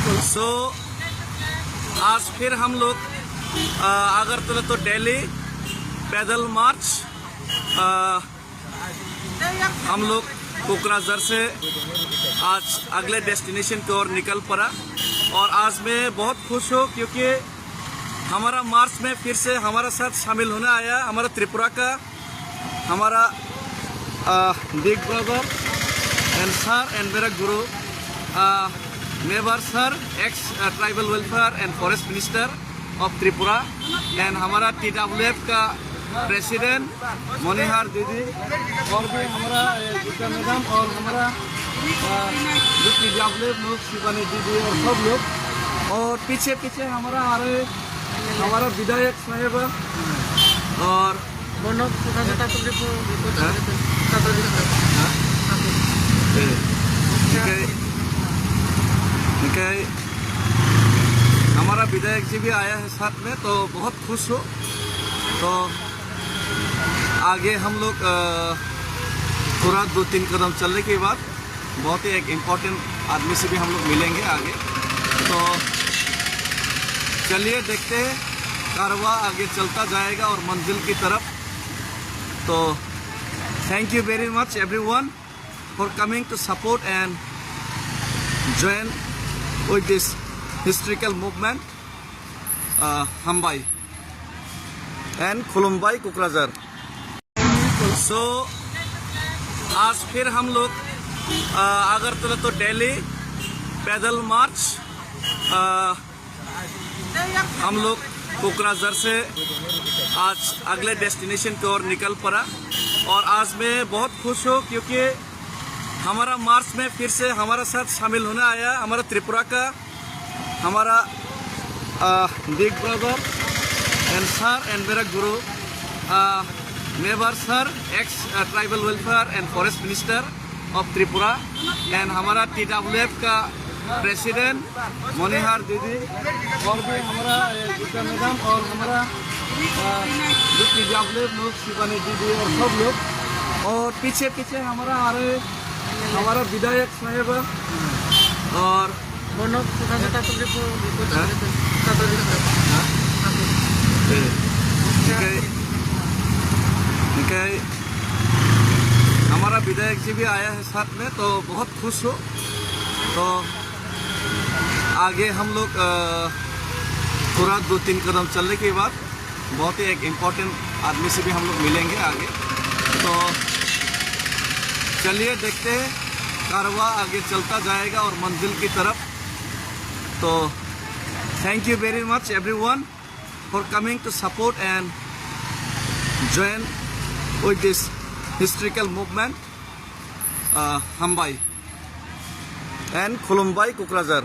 सो आज फिर हम लोग अगरतला तो दिल्ली पैदल मार्च हम लोग कोकराझार से आज अगले डेस्टिनेशन की ओर निकल पड़ा। और आज मैं बहुत खुश हूँ क्योंकि हमारा मार्च में फिर से हमारा साथ शामिल होने आया हमारा त्रिपुरा का हमारा big brother and sir and मेरा गुरु never sir x tribal welfare and forest minister of Tripura and हमारा TWF का प्रेसिडेंट मोनिहार दीदी और भी हमारा गीता मैडम और हमारा TWF लोग शिवानी दीदी और सब लोग और पीछे पीछे हमारा आ रहे हमारा विधायक साहेब और हमारा विधायक जी भी आया है साथ में, तो बहुत खुश हो। तो आगे हम लोग पूरा 2-3 कदम चलने के बाद बहुत ही एक इम्पोर्टेंट आदमी से भी हम लोग मिलेंगे आगे। तो चलिए देखते हैं, कारवां आगे चलता जाएगा और मंजिल की तरफ। तो thank you very much everyone for coming to support and join with this historical movement Hambai and Khulumbai Kokrajhar। So आज फिर हम लोग अगरतला तो दिल्ली पैदल मार्च हम लोग कोकराझार से आज अगले डेस्टिनेशन की ओर निकल पड़ा। और आज मैं बहुत खुश हूँ क्योंकि हमारा मार्च में फिर से हमारा साथ शामिल होने आया हमारा त्रिपुरा का हमारा big brother and sir and मेरा गुरु never sir x tribal welfare and forest minister of Tripura and हमारा TWF का प्रेसिडेंट मोनिहार दीदी और भी हमारा गीता मैडम और हमारा TWF लोग शिवानी दीदी और सब लोग और पीछे पीछे हमारा आ रहे हमारा विधायक साहेब और हमारा विधायक जी भी आया है साथ में, तो बहुत खुश हो। तो आगे हम लोग पूरा 2-3 कदम चलने के बाद बहुत ही एक इम्पोर्टेंट आदमी से भी हम लोग मिलेंगे आगे। तो चलिए देखते हैं, कारवां आगे चलता जाएगा और मंजिल की तरफ। तो thank you very much everyone for coming to support and join with this historical movement Hambai and Khulumbai Kokrajhar।